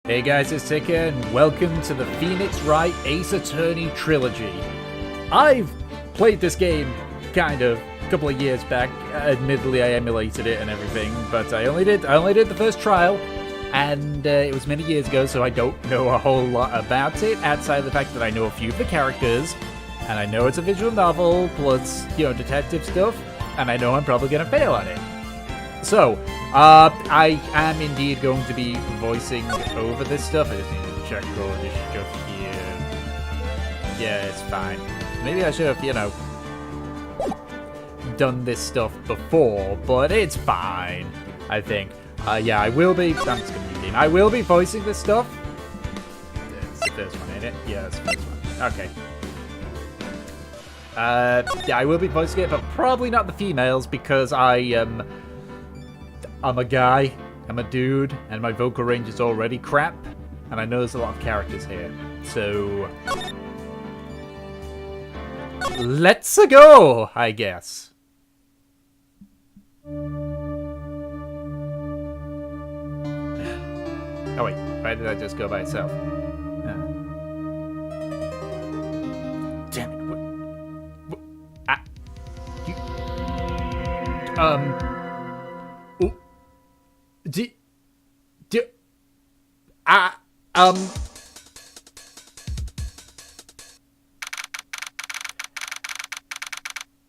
Hey guys, it's Tika, and welcome to the Phoenix Wright Ace Attorney Trilogy. I've played this game, kind of, a couple of years back. Admittedly, I emulated it and everything, but I only did the first trial, and it was many years ago, so I don't know a whole lot about it, outside of the fact that I know a few of the characters, and I know it's a visual novel, plus, detective stuff, and I know I'm probably going to fail on it. So, I am indeed going to be voicing over this stuff. I just need to check all this stuff here. Yeah, it's fine. Maybe I should have, done this stuff before, but it's fine, I think. Yeah, I will be... I'm just gonna be... I will be voicing this stuff. It's the first one, ain't it? Yeah, it's the first one. Okay. Yeah, I will be voicing it, but probably not the females, because I'm a guy, I'm a dude, and my vocal range is already crap, and I know there's a lot of characters here. So... let's go, I guess. Oh wait, why did that just go by itself? Damn it, what?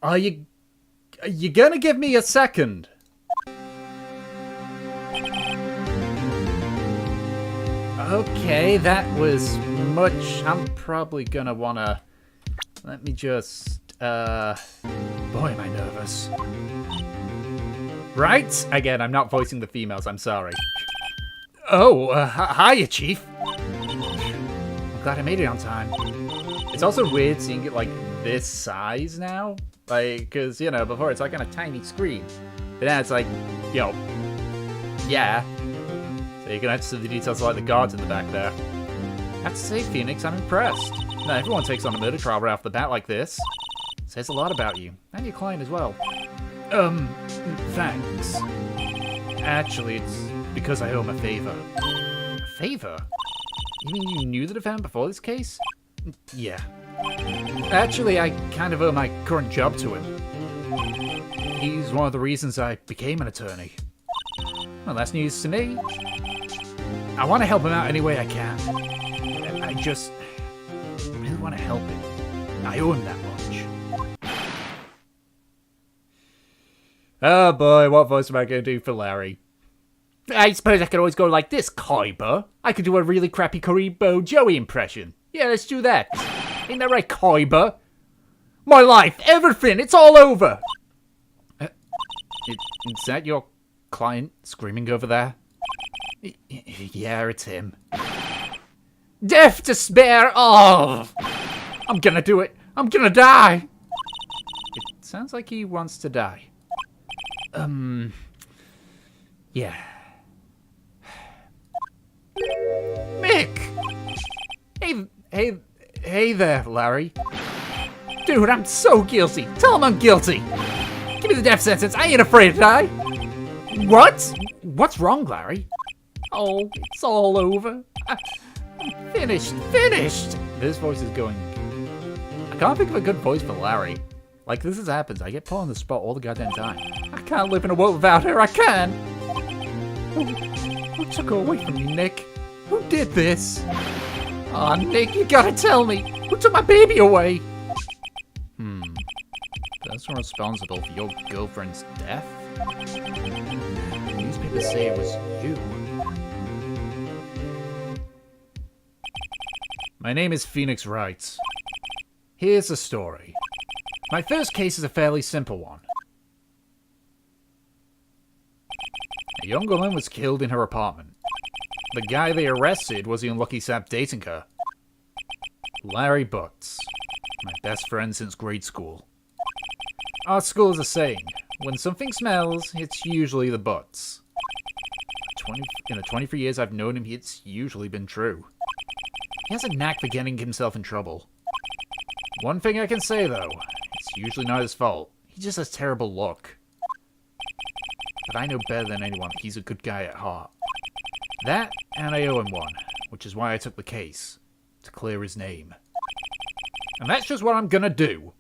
Are you gonna give me a second? Okay, that was much. I'm probably gonna wanna... let me just, boy, am I nervous. Right? Again, I'm not voicing the females, I'm sorry. Oh, hiya, Chief. I'm glad I made it on time. It's also weird seeing it, like, this size now. Like, because, before it's, like, on a tiny screen. But now it's, like, yeah. So you can actually see the details of, like, the guards in the back there. I have to say, Phoenix, I'm impressed. Not everyone takes on a murder trial right off the bat like this. It says a lot about you. And your client as well. Thanks. Actually, it's because I owe him a favor. A favor? You mean you knew the defendant before this case? Yeah. Actually, I kind of owe my current job to him. He's one of the reasons I became an attorney. Well, that's news to me. I want to help him out any way I can. I just really want to help him. I owe him that much. Oh boy, what voice am I going to do for Larry? I suppose I could always go like this, Kyber. I could do a really crappy Karibo Joey impression. Yeah, let's do that. Ain't that right, Kyber? My life, everything, it's all over. Is that your client screaming over there? Yeah, it's him. Death to spare all. I'm gonna do it. I'm gonna die. It sounds like he wants to die. Yeah. Mick! Hey there, Larry. Dude, I'm so guilty. Tell him I'm guilty. Give me the death sentence. I ain't afraid to die. What? What's wrong, Larry? Oh, it's all over. I'm finished. This voice is going... I can't think of a good voice for Larry. Like, this happens. I get put on the spot all the goddamn time. I can't live in a world without her. I can. Who took her away from me, Nick? Who did this? Aw, Nick, you gotta tell me. Who took my baby away? That's responsible for your girlfriend's death? Newspapers say it was you. My name is Phoenix Wright. Here's the story. My first case is a fairly simple one. A young woman was killed in her apartment. The guy they arrested was the unlucky sap dating her. Larry Butts. My best friend since grade school. Our school has a saying, when something smells, it's usually the butts. In the 23 years I've known him, it's usually been true. He has a knack for getting himself in trouble. One thing I can say, though, it's usually not his fault. He just has terrible luck. But I know better than anyone he's a good guy at heart. That, and I owe him one. which is why I took the case, to clear his name. And that's just what I'm gonna do.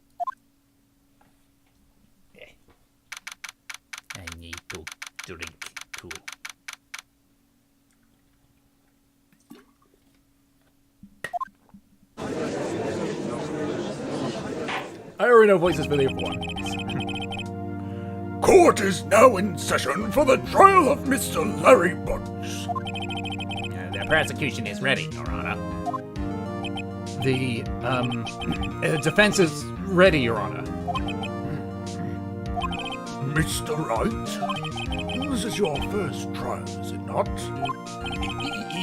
I need to drink too. I already know voices for the other one. Court is now in session for the trial of Mr. Larry Butts. The prosecution is ready, Your Honor. The defense is ready, Your Honor. Mr. Wright, this is your first trial, is it not?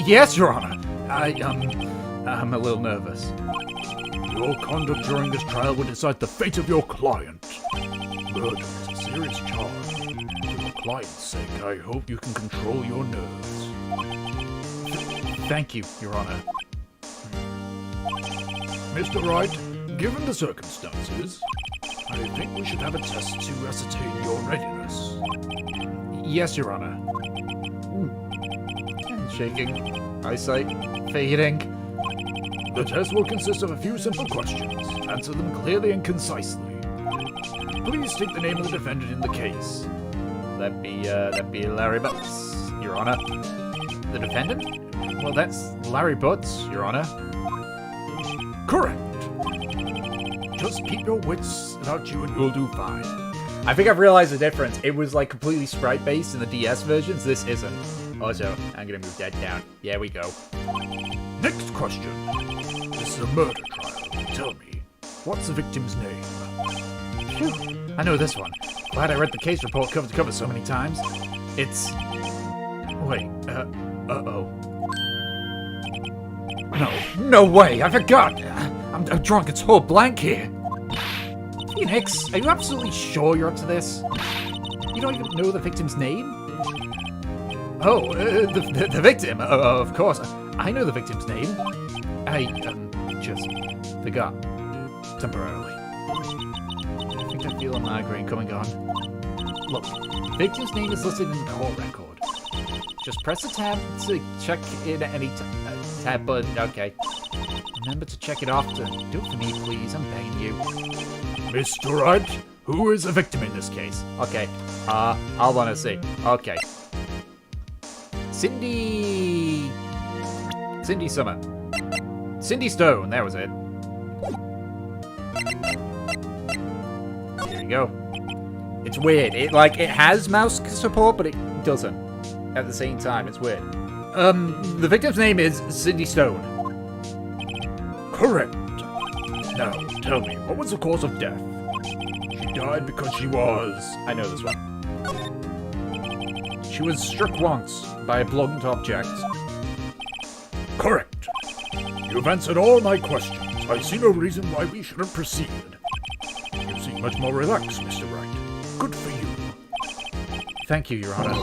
Yes, Your Honor. I'm a little nervous. Your conduct during this trial will decide the fate of your client. Murder is a serious charge. For your client's sake, I hope you can control your nerves. Thank you, Your Honor. Mr. Wright, given the circumstances, I think we should have a test to ascertain your readiness. Yes, Your Honor. Shaking, eyesight fading. The test will consist of a few simple questions. Answer them clearly and concisely. Please state the name of the defendant in the case. That'd be Larry Butts, Your Honor. The defendant? Well, that's Larry Butts, Your Honor. Correct. Just keep your wits about you and you'll do fine. I think I've realized the difference. It was like completely sprite-based in the DS versions. This isn't. Also, I'm gonna move that down. Yeah, we go. Next question. This is a murder trial. Tell me, what's the victim's name? Phew, I know this one. Glad I read the case report cover to cover so many times. It's... Wait, uh-oh. No way, I forgot! I'm drawing a total blank here. Phoenix, are you absolutely sure you're up to this? You don't even know the victim's name? Oh, the victim, of course. I know the victim's name. I, just forgot. Temporarily. I think I feel a migraine coming on. Look, victim's name is listed in the court record. Just press the tab to check in at any tab button. Okay. Remember to check it often. Do it for me, please. I'm begging you. Mr. Wright, who is the victim in this case? Okay. I'll wanna see. Okay. Cindy Summer. Cindy Stone, that was it. There you go. It's weird. It has mouse support, but it doesn't. At the same time, it's weird. The victim's name is Cindy Stone. Correct. Now, tell me, what was the cause of death? She died because she was... I know this one. She was struck once by a blunt object. Correct. You've answered all my questions. I see no reason why we shouldn't proceed. You seem much more relaxed, Mr. Wright. Good for you. Thank you, Your Honor.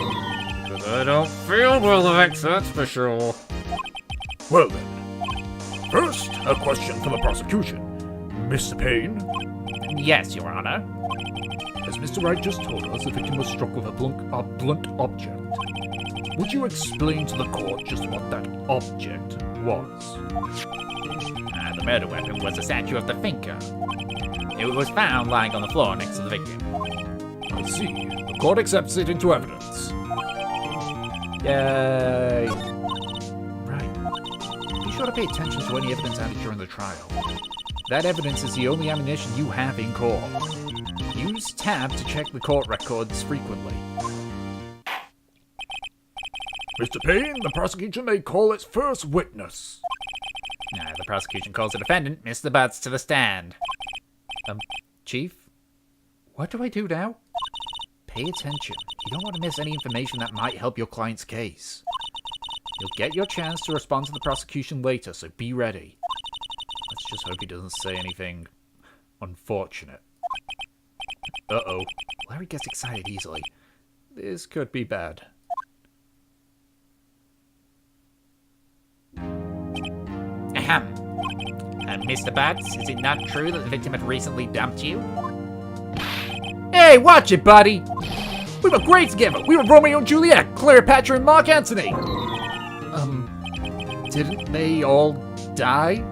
Because I don't feel relaxed, that's for sure. Well then. First, a question for the prosecution. Mr. Payne? Yes, Your Honor. As Mr. Wright just told us, the victim was struck with a blunt object. Would you explain to the court just what that object was? The murder weapon was a statue of the thinker. It was found lying on the floor next to the victim. I see. The court accepts it into evidence. Yay! Right. Be sure to pay attention to any evidence added during the trial. That evidence is the only ammunition you have in court. Use tab to check the court records frequently. Mr. Payne, the prosecution may call its first witness. The prosecution calls the defendant, Mr. Butts, to the stand. Chief? What do I do now? Pay attention. You don't want to miss any information that might help your client's case. You'll get your chance to respond to the prosecution later, so be ready. Let's just hope he doesn't say anything unfortunate. Uh-oh. Larry gets excited easily. This could be bad. Ahem. Mr. Butts, is it not true that the victim had recently dumped you? Hey, watch it, buddy! We were great together! We were Romeo and Juliet, Cleopatra and Mark Antony! Didn't they all die?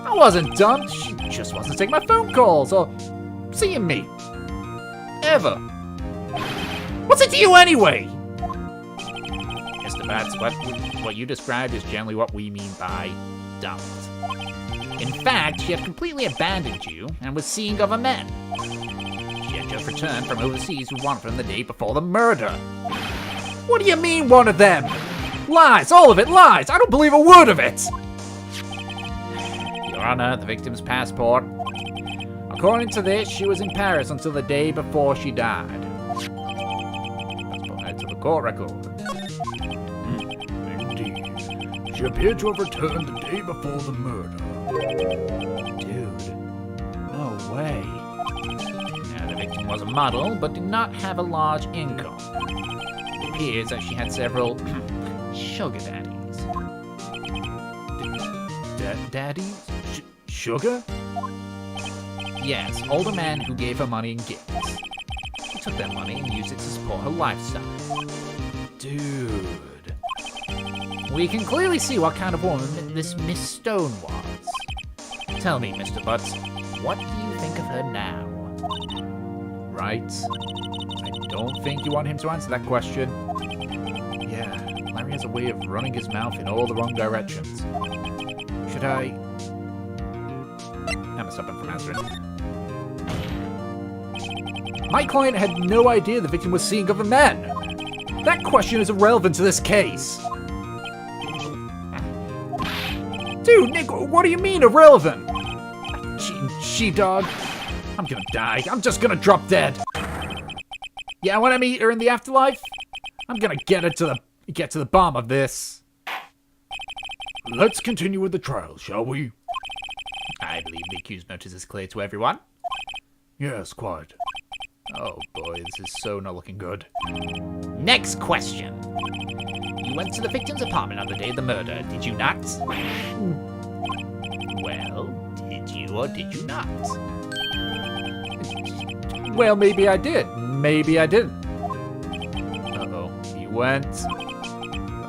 I wasn't dumb. She just wasn't taking my phone calls or seeing me. Ever. What's it to you anyway? Mr. Bats, what you described is generally what we mean by dumped. In fact, she had completely abandoned you and was seeing other men. She had just returned from overseas with one of them the day before the murder. What do you mean, one of them? Lies, all of it, lies! I don't believe a word of it! Your Honor, the victim's passport. According to this, she was in Paris until the day before she died. Let's put that to the court record. Indeed. She appeared to have returned the day before the murder. Dude, no way. Now, the victim was a model, but did not have a large income. It appears that she had several sugar daddies. Daddies? Sugar? Yes, older men who gave her money and gifts. She took that money and used it to support her lifestyle. Dude. We can clearly see what kind of woman this Miss Stone was. Tell me, Mr. Butts, what do you think of her now? Right? I don't think you want him to answer that question. Yeah, Larry has a way of running his mouth in all the wrong directions. Should I... I'm gonna stop him from answering. My client had no idea the victim was seeing other men. That question is irrelevant to this case. Dude, Nick, what do you mean irrelevant? Cheating she-dog. I'm gonna die. I'm just gonna drop dead. Yeah, when I meet her in the afterlife, I'm gonna get to the bottom of this. Let's continue with the trial, shall we? I believe the accused notice is clear to everyone. Yes, quite. Oh boy, this is so not looking good. Next question. You went to the victim's apartment on the day of the murder, did you not? Well, did you or did you not? Well, maybe I did. Maybe I didn't. Uh-oh. He went.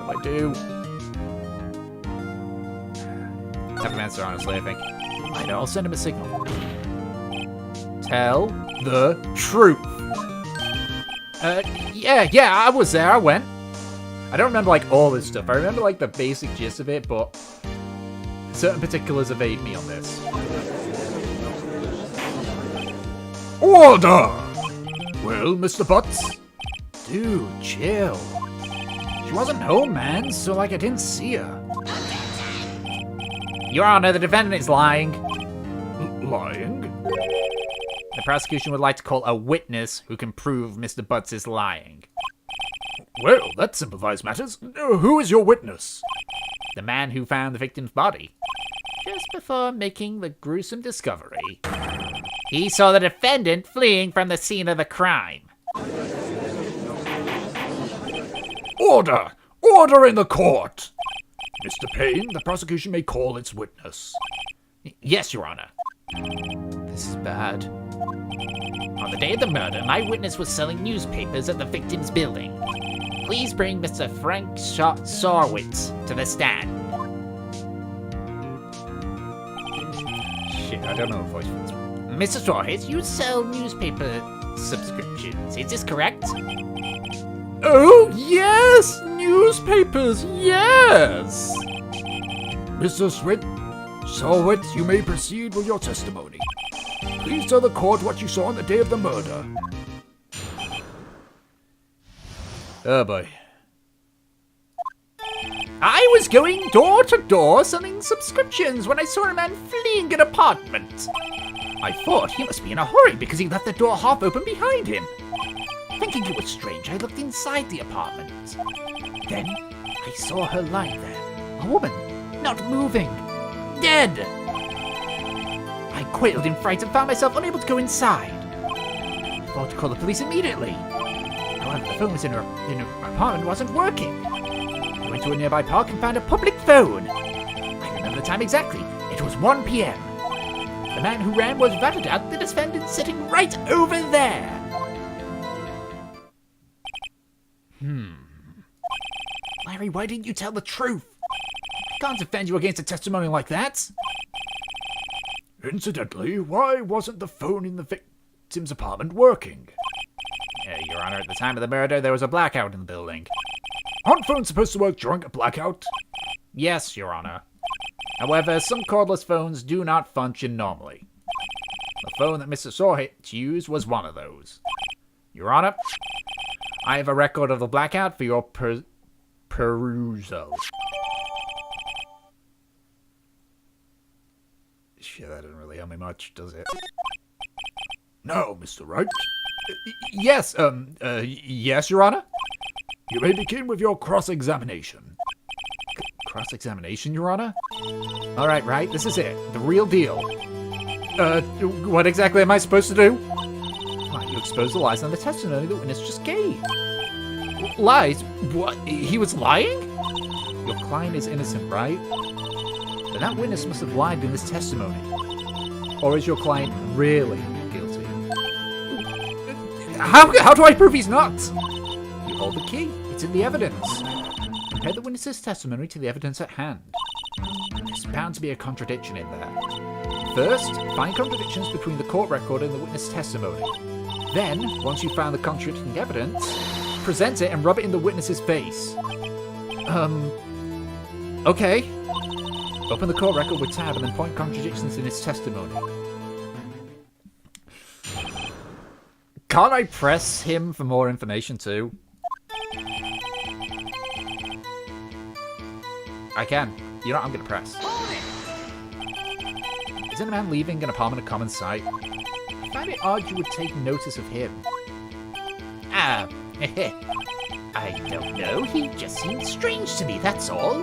What do I do? Have him answer honestly, I think. Right, I'll send him a signal. Tell the truth. Yeah, I was there. I went. I don't remember, like, all this stuff. I remember, like, the basic gist of it, but certain particulars evade me on this. Order! Well, Mr. Butts? Dude, chill. She wasn't home, man, so, like, I didn't see her. Your Honor, the defendant is lying. Lying? The prosecution would like to call a witness who can prove Mr. Butts is lying. Well, that simplifies matters. Who is your witness? The man who found the victim's body. Just before making the gruesome discovery, he saw the defendant fleeing from the scene of the crime. Order! Order in the court! Mr. Payne, the prosecution may call its witness. Yes, Your Honor. This is bad. On the day of the murder, my witness was selling newspapers at the victim's building. Please bring Mr. Frank Sarwitz to the stand. Shit, I don't know if voice for this one. Mr. Sarwitz, you sell newspaper subscriptions, is this correct? Oh, yes! Newspapers, yes! Mr. Sarwitz, you may proceed with your testimony. Please tell the court what you saw on the day of the murder. Oh boy. I was going door to door selling subscriptions when I saw a man fleeing an apartment. I thought he must be in a hurry because he left the door half open behind him. Thinking it was strange, I looked inside the apartment. Then I saw her lying there. A woman, not moving. Dead. I quailed in fright and found myself unable to go inside. I thought to call the police immediately. However, the phone was in her apartment wasn't working. I went to a nearby park and found a public phone. I remember the time exactly. It was 1 p.m. The man who ran was without a doubt the defendant sitting right over there. Larry, why didn't you tell the truth? Can't defend you against a testimony like that. Incidentally, why wasn't the phone in the victim's apartment working? Your Honor, at the time of the murder, there was a blackout in the building. Aren't phones supposed to work during a blackout? Yes, Your Honor. However, some cordless phones do not function normally. The phone that Mr. Sawhit used was one of those. Your Honor, I have a record of the blackout for your perusal. Shit, that doesn't really help me much, does it? No, Mr. Wright. Yes, yes, Your Honor? You may begin with your cross-examination. Cross-examination, Your Honor? Alright, Wright, this is it. The real deal. What exactly am I supposed to do? Why, you expose the lies on the testimony the witness just gave. Lies? What? He was lying? Your client is innocent, right? But that witness must have lied in his testimony. Or is your client really guilty? How do I prove he's not? You hold the key. It's in the evidence. Compare the witness's testimony to the evidence at hand. There's bound to be a contradiction in there. First, find contradictions between the court record and the witness testimony. Then, once you've found the contradicting evidence, present it and rub it in the witness's face. Okay. Open the court record with tab and then point contradictions in his testimony. Can't I press him for more information too? I can. You know what? I'm gonna press. Isn't a man leaving an apartment a common sight? I find it odd you would take notice of him. I don't know. He just seemed strange to me, that's all.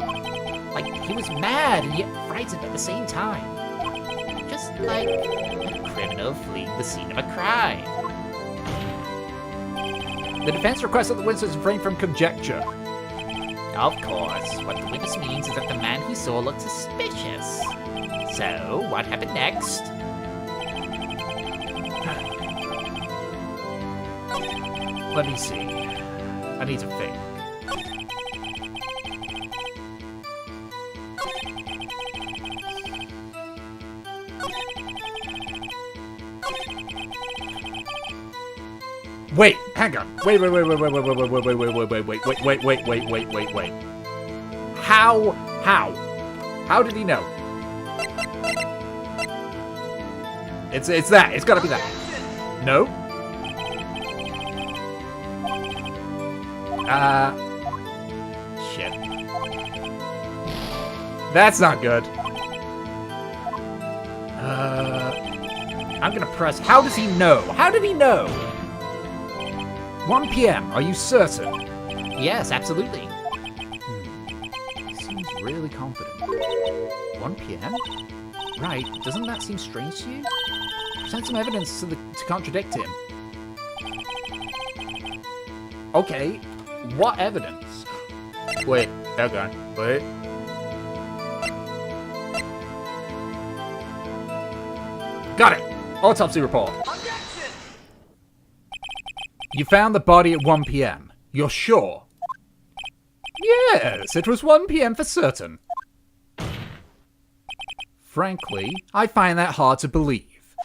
Like, he was mad and yet frightened at the same time. Just like a criminal fleeing the scene of a crime. The defense requests that the witness refrain from conjecture. Of course. What the witness means is that the man he saw looked suspicious. So, what happened next? Let me see. I need to think. Wait, hang on. Wait. How did he know? It's that. It's gotta be that. No? Shit. That's not good. I'm gonna press. How does he know? How did he know? 1 p.m. Are you certain? Yes, absolutely. He seems really confident. 1 p.m.? Right, doesn't that seem strange to you? Present some evidence to contradict him. Okay, what evidence? Wait, hang on, wait. Got it! Autopsy report. You found the body at 1 p.m. You're sure? Yes, it was 1 p.m. for certain. Frankly, I find that hard to believe.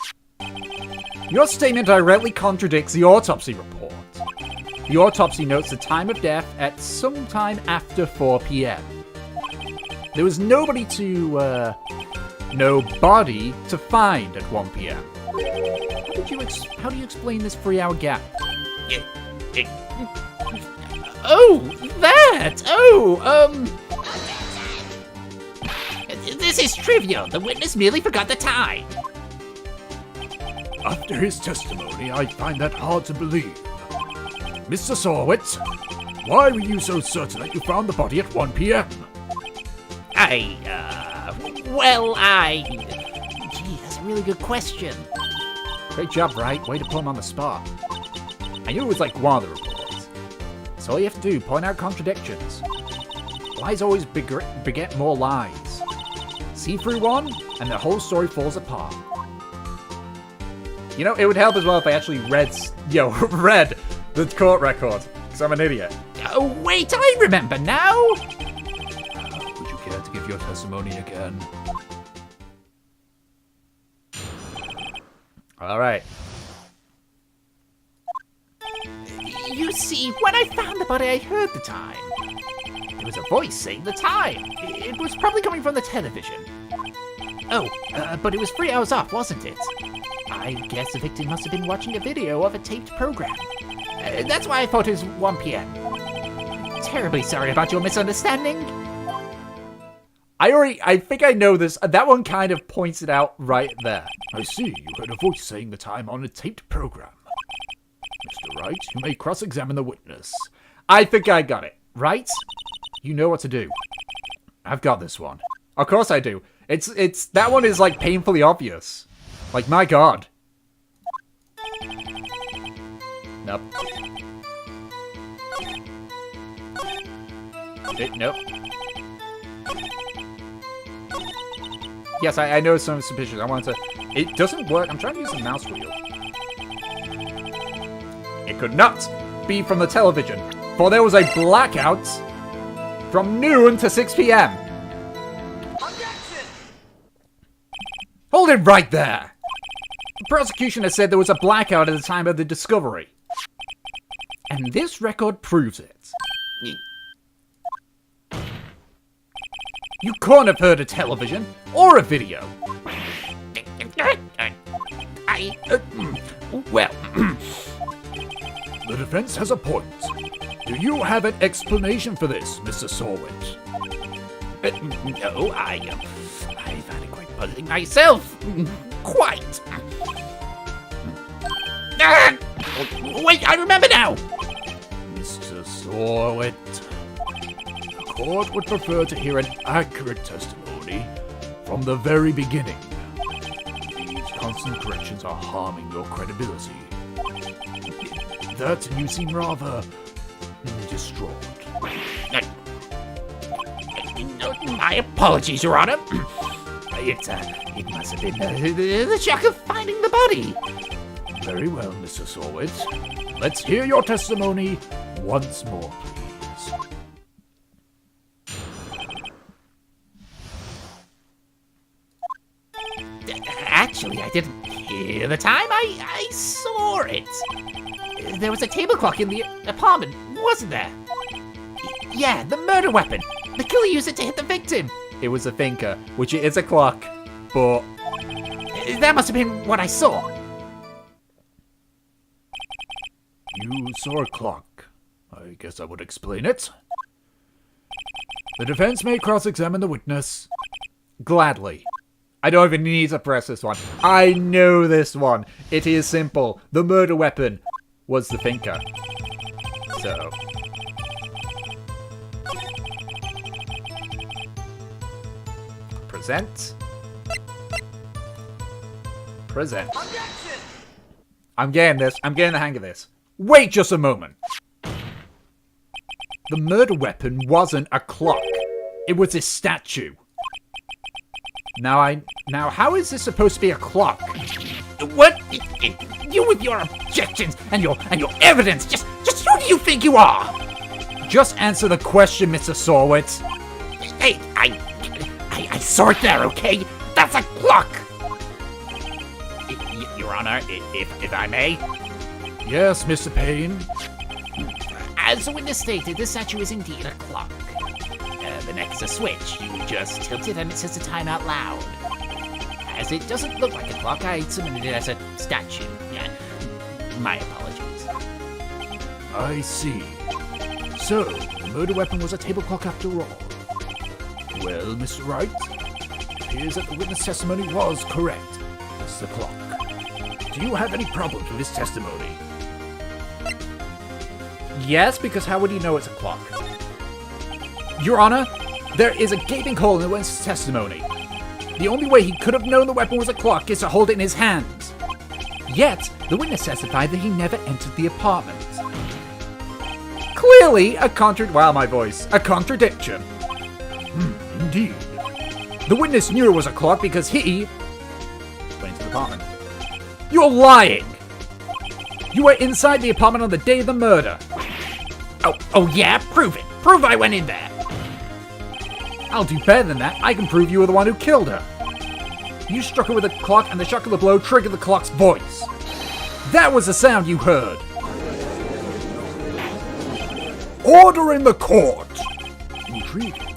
Your statement directly contradicts the autopsy report. The autopsy notes the time of death at some time after 4 p.m. There was nobody to, no body to find at 1 p.m. How do you explain this 3-hour gap? Oh, that! This is trivial. The witness merely forgot the time. After his testimony, I find that hard to believe. Mr. Sorwitz, why were you so certain that you found the body at 1 p.m.? Gee, that's a really good question. Great job, Wright. Way to put him on the spot. I knew it was like one of the reports. So all you have to do, point out contradictions. Lies always beget more lies. See through one, and the whole story falls apart. You know, it would help as well if I actually read the court record, because I'm an idiot. Oh, wait, I remember now! Would you care to give your testimony again. Alright. You see, when I found the body, I heard the time. There was a voice saying the time. It was probably coming from the television. Oh, but it was 3 hours off, wasn't it? I guess the victim must have been watching a video of a taped program. That's why I thought it was 1 p.m. Terribly sorry about your misunderstanding. I think I know this. That one kind of points it out right there. I see, you heard a voice saying the time on a taped program. Mr. Wright, you may cross-examine the witness. I think I got it. Right? You know what to do. I've got this one. Of course I do. It's that one is like painfully obvious. Like, my god. Nope. Nope. Yes, I know some suspicious. I want to... It doesn't work. I'm trying to use the mouse wheel. It could not be from the television, for there was a blackout from noon to 6 p.m. Objection! Hold it right there! The prosecution has said there was a blackout at the time of the discovery. And this record proves it. You couldn't have heard a television or a video. Well... The defense has a point. Do you have an explanation for this, Mr. Sorwit? No, I found it quite puzzling myself. Quite. Wait, I remember now. Mr. Sorwit, the court would prefer to hear an accurate testimony from the very beginning. These constant corrections are harming your credibility. That you seem rather distraught. My apologies, Your Honor. It must have been the shock of finding the body. Very well, Mr. Sorwit. Let's hear your testimony once more, please. Actually, I didn't hear the time. I saw it. There was a table clock in the apartment, wasn't there? Yeah, the murder weapon. The killer used it to hit the victim. It was a thinker, which is a clock, but... That must have been what I saw. You saw a clock. I guess that would explain it. The defense may cross-examine the witness. Gladly. I don't even need to press this one. I know this one. It is simple. The murder weapon was the thinker. So... Present. Present. Objection! I'm getting this. I'm getting the hang of this. Wait just a moment. The murder weapon wasn't a clock. It was a statue. Now how is this supposed to be a clock? What? You with your objections and your evidence. Just who do you think you are? Just answer the question, Mr. Sorwit. Hey, I saw it there, okay? That's a clock! Your Honor, if I may? Yes, Mr. Payne. As the witness stated, the statue is indeed a clock. The neck's a switch. You just tilt it and it says the time out loud. As it doesn't look like a clock, I submitted it as a statue. My apologies. I see. So, the murder weapon was a table clock after all. Well, Mr. Wright, it appears that the witness testimony was correct. It's the clock. Do you have any problems with his testimony? Yes, because how would he know it's a clock? Your Honor, there is a gaping hole in the witness's testimony. The only way he could have known the weapon was a clock is to hold it in his hands. Yet, the witness testified that he never entered the apartment. Clearly, a contradiction. Indeed. The witness knew it was a clock because he went into the apartment. You're lying! You were inside the apartment on the day of the murder. Oh yeah? Prove it. Prove I went in there. I'll do better than that. I can prove you were the one who killed her. You struck her with a clock, and the shock of the blow triggered the clock's voice. That was the sound you heard. Order in the court! Intriguing.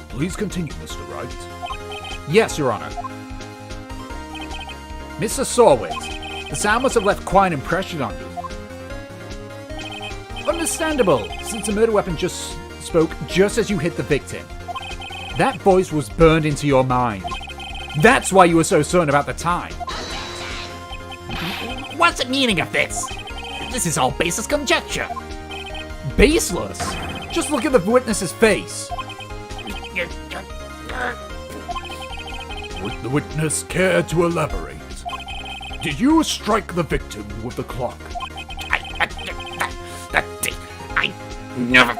Please continue, Mr. Wright. Yes, Your Honor. Mr. Sorwit, the sound must have left quite an impression on you. Understandable, since the murder weapon just spoke just as you hit the victim. That voice was burned into your mind. That's why you were so certain about the time. What's the meaning of this? This is all baseless conjecture. Baseless? Just look at the witness's face. Would the witness care to elaborate? Did you strike the victim with the clock? I never.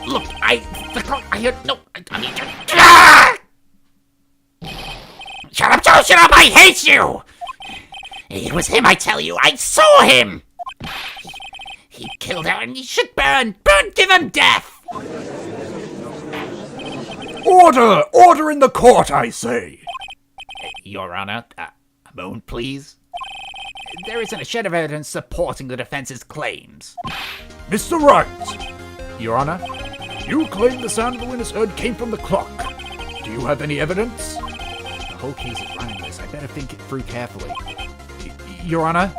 Look, the clock. I heard. No, I mean. Shut up, Joe! Shut up! I hate you! It was him, I tell you! I saw him! He killed her and he should burn! Burn! Give him death! Order! Order in the court, I say! Your Honor, a moment, please. There isn't a shred of evidence supporting the defense's claims. Mr. Wright! Your Honor? You claim the sound the witness heard came from the clock. Do you have any evidence? The whole case is running this. I better think it through carefully. Your Honor,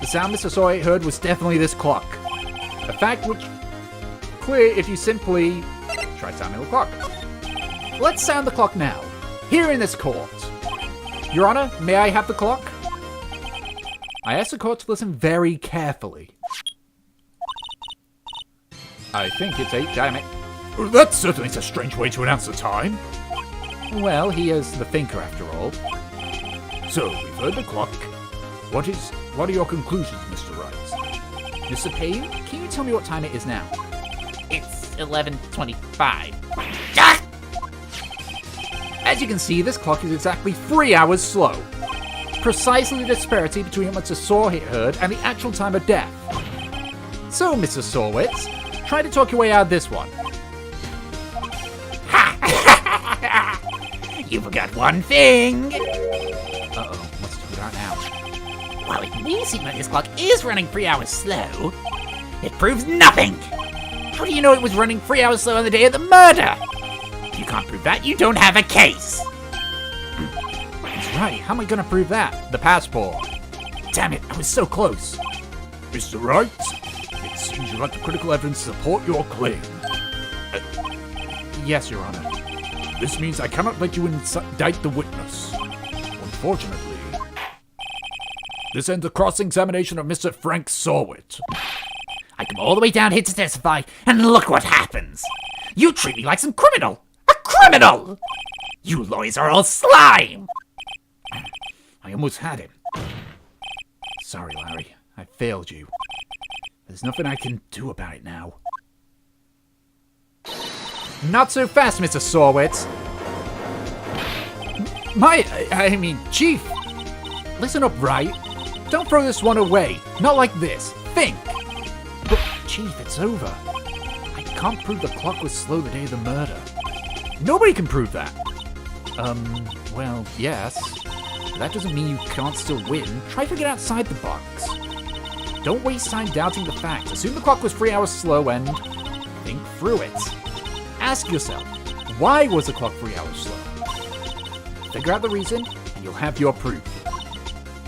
the sound Mr. Sawyer heard was definitely this clock. A fact which clear if you simply try sounding the clock. Let's sound the clock now, here in this court. Your Honor, may I have the clock? I ask the court to listen very carefully. I think it's 8, damn it. That certainly is a strange way to announce the time. Well, he is the thinker after all. So, we've heard the clock. What are your conclusions, Mr. Wright? Mr. Payne, can you tell me what time it is now? It's 11:25. As you can see, this clock is exactly 3 hours slow. Precisely the disparity between what Mr. Sawhit heard and the actual time of death. So, Mr. Sawwitz, try to talk your way out of this one. You forgot one thing! Uh-oh, what's to out now? While it may seem like this clock is running 3 hours slow, it proves nothing! How do you know it was running 3 hours slow on the day of the murder? If you can't prove that, you don't have a case! That's right, how am I gonna prove that? The passport. Damn it, I was so close. Mr. Wright, it seems you lack the critical evidence to support your claim. Yes, Your Honor. This means I cannot let you indict the witness. Unfortunately, this ends the cross-examination of Mr. Frank Sorwit. I come all the way down here to testify, and look what happens! You treat me like some criminal! A criminal! You lawyers are all slime! I almost had him. Sorry, Larry. I failed you. There's nothing I can do about it now. Not so fast, Mr. Sorwitz. I mean, Chief. Listen up, Wright. Don't throw this one away. Not like this. Think. But, Chief, it's over. I can't prove the clock was slow the day of the murder. Nobody can prove that. Well, yes. But that doesn't mean you can't still win. Try to get outside the box. Don't waste time doubting the facts. Assume the clock was 3 hours slow and think through it. Ask yourself, why was the clock 3 hours slow? Figure out the reason, and you'll have your proof.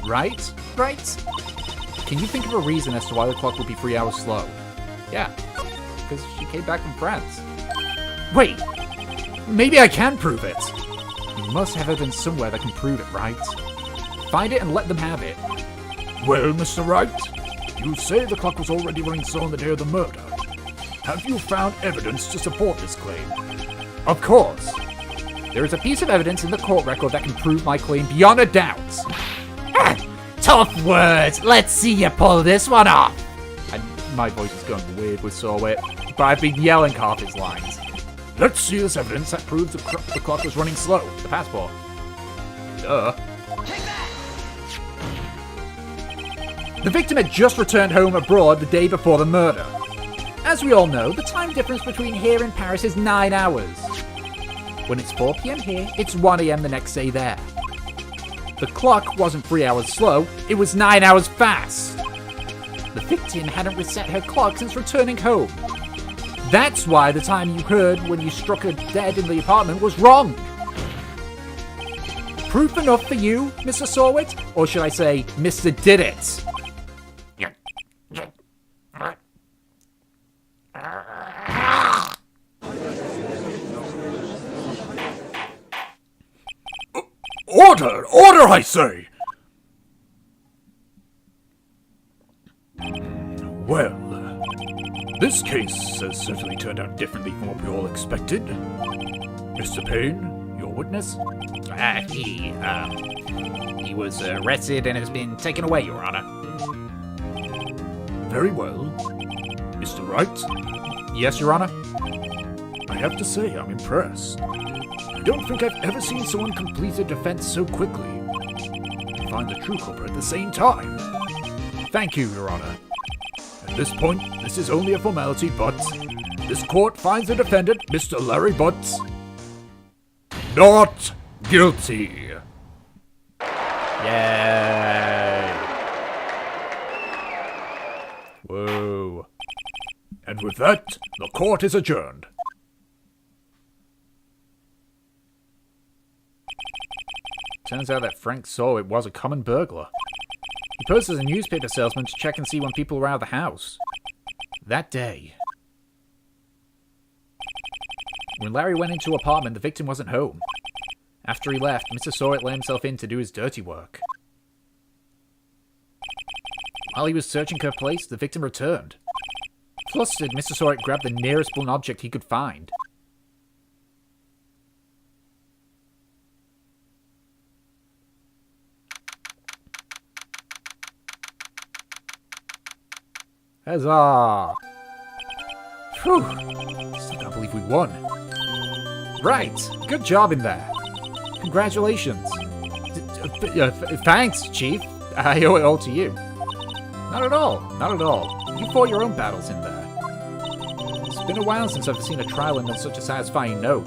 Right? Right? Can you think of a reason as to why the clock would be 3 hours slow? Yeah, because she came back from France. Wait, maybe I can prove it. You must have evidence somewhere that can prove it, right? Find it and let them have it. Well, Mr. Wright, you say the clock was already running slow on the day of the murder. Have you found evidence to support this claim? Of course. There is a piece of evidence in the court record that can prove my claim beyond a doubt. Tough words! Let's see you pull this one off! My voice is going weird with Sorwit, but I've been yelling half his lines. Let's see this evidence that proves the clock was running slow. The passport. Duh. The victim had just returned home abroad the day before the murder. As we all know, the time difference between here and Paris is 9 hours. When it's 4 p.m. here, it's 1 a.m. the next day there. The clock wasn't 3 hours slow, it was 9 hours fast. The victim hadn't reset her clock since returning home. That's why the time you heard when you struck her dead in the apartment was wrong. Proof enough for you, Mr. Sawit? Or should I say, Mr. Did It? Order! Order, I say! Well, this case has certainly turned out differently from what we all expected. Mr. Payne, your witness? He was arrested and has been taken away, Your Honor. Very well. Mr. Wright? Yes, Your Honor? I have to say, I'm impressed. I don't think I've ever seen someone complete a defense so quickly. And find the true culprit at the same time. Thank you, Your Honor. At this point, this is only a formality, but this court finds the defendant, Mr. Larry Butts, not guilty. Yay! Whoa. And with that, the court is adjourned. Turns out that Frank Sawit was a common burglar. He posed as a newspaper salesman to check and see when people were out of the house. That day, when Larry went into her apartment, the victim wasn't home. After he left, Mr. Sawit let himself in to do his dirty work. While he was searching her place, the victim returned. Flustered, Mr. Sawit grabbed the nearest blunt object he could find. Huzzah! Phew! Still can't believe we won. Right! Good job in there. Congratulations. Thanks, Chief. I owe it all to you. Not at all. Not at all. You fought your own battles in there. It's been a while since I've seen a trial end on such a satisfying note.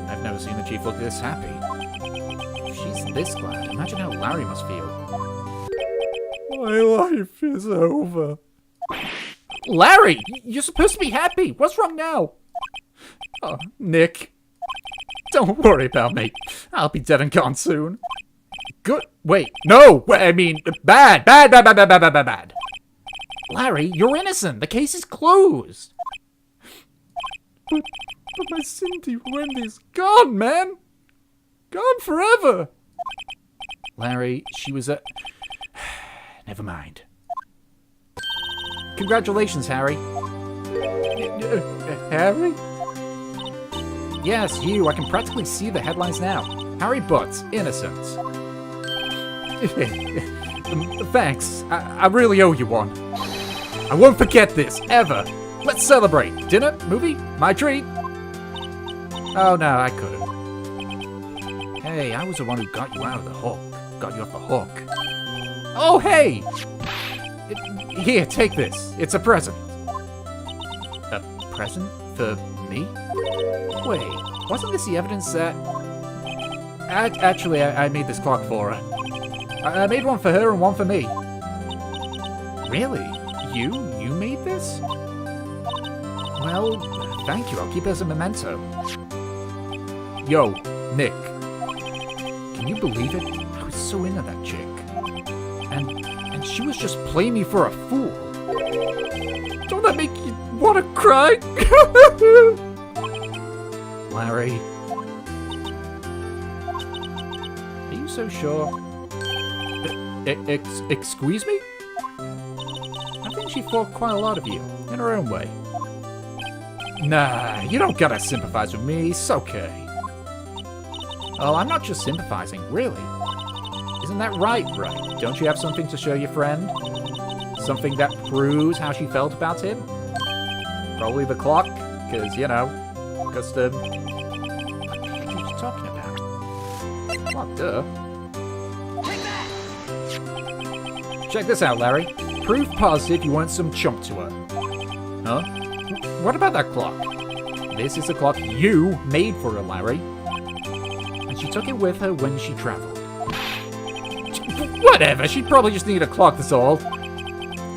I've never seen the Chief look this happy. If she's this glad, imagine how Larry must feel. My life is over. Larry! You're supposed to be happy! What's wrong now? Oh, Nick. Don't worry about me. I'll be dead and gone soon. Good. Wait. No! I mean, bad. Bad. Larry, you're innocent. The case is closed. But my Cindy Wendy's gone, man. Gone forever. Larry, she was a... Never mind. Congratulations, Harry. Harry? Yes, you. I can practically see the headlines now. Harry Butts, innocent. Thanks. I really owe you one. I won't forget this, ever. Let's celebrate. Dinner? Movie? My treat? Oh, no, I couldn't. Hey, I was the one who got you out of the hook. Got you off the hook. Oh, hey! Here, take this. It's a present. A present? For me? Wait, wasn't this the evidence that... Actually, I made this clock for her. I made one for her and one for me. Really? You made this? Well, thank you. I'll keep it as a memento. Yo, Nick. Can you believe it? I was so into that chick. And she was just playing me for a fool. Don't that make you want to cry? Larry. Are you so sure? Excuse me? I think she thought quite a lot of you, in her own way. Nah, you don't gotta sympathize with me, it's okay. Oh, I'm not just sympathizing, really. Isn't that right, Wright? Don't you have something to show your friend? Something that proves how she felt about him? Probably the clock, because, you know, custom. What the heck are you talking about? What, duh? Check this out, Larry. Proof positive you weren't some chump to her. Huh? What about that clock? This is the clock you made for her, Larry. And she took it with her when she traveled. Whatever, she'd probably just need a clock, that's all.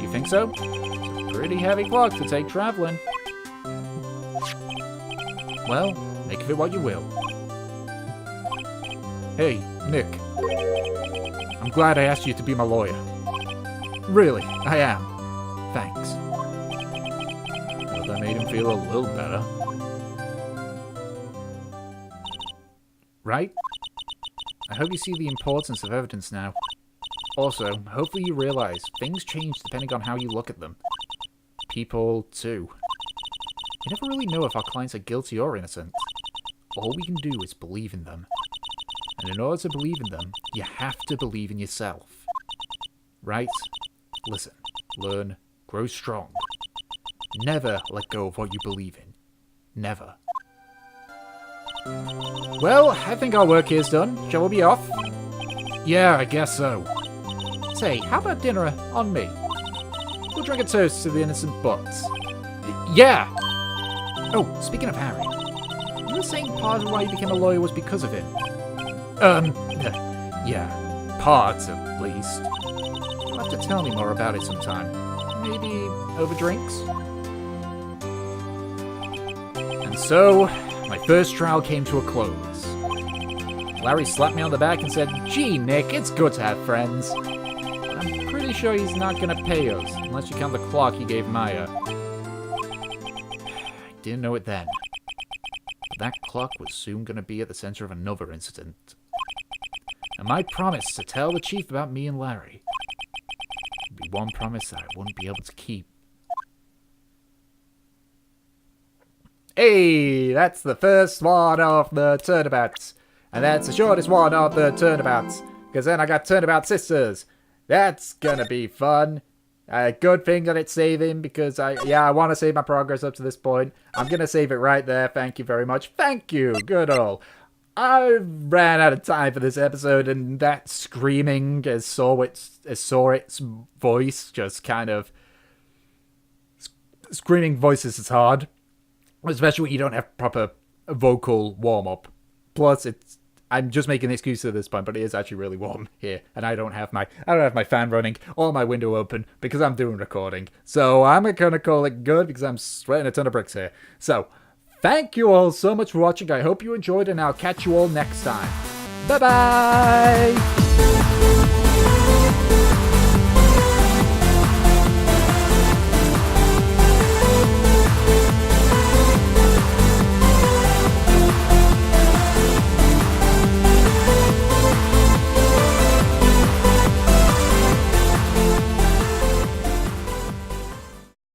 You think so? It's a pretty heavy clock to take traveling. Well, make of it what you will. Hey, Nick. I'm glad I asked you to be my lawyer. Really, I am. Thanks. Well, that made him feel a little better. Right? I hope you see the importance of evidence now. Also, hopefully you realize things change depending on how you look at them. People, too. We never really know if our clients are guilty or innocent. All we can do is believe in them. And in order to believe in them, you have to believe in yourself. Right? Listen, learn, grow strong. Never let go of what you believe in. Never. Well, I think our work here's done. Shall we be off? Yeah, I guess so. Say, how about dinner on me? We'll drink a toast to the innocent bots. Yeah! Oh, speaking of Harry, you were saying part of why you became a lawyer was because of him. Yeah, parts at least. You'll have to tell me more about it sometime. Maybe over drinks? And so, my first trial came to a close. Larry slapped me on the back and said, "Gee, Nick, it's good to have friends." I'm pretty sure he's not gonna pay us, unless you count the clock he gave Maya. I didn't know it then. But that clock was soon gonna be at the center of another incident. And my promise to tell the chief about me and Larry would be one promise that I wouldn't be able to keep. Hey, that's the first one of the turnabouts. And that's the shortest one of the turnabouts. Because then I got Turnabout Sisters. That's gonna be fun. Good thing that it's saving because I want to save my progress up to this point. I'm gonna save it right there. Thank you very much. Thank you. Good old. I ran out of time for this episode, and that screaming as Sorit's voice just kind of screaming voices is hard, especially when you don't have proper vocal warm up. Plus, I'm just making an excuse at this point, but it is actually really warm here, and I don't have my fan running or my window open because I'm doing recording. So I'm gonna call it good because I'm sweating a ton of bricks here. So thank you all so much for watching. I hope you enjoyed, and I'll catch you all next time. Bye bye.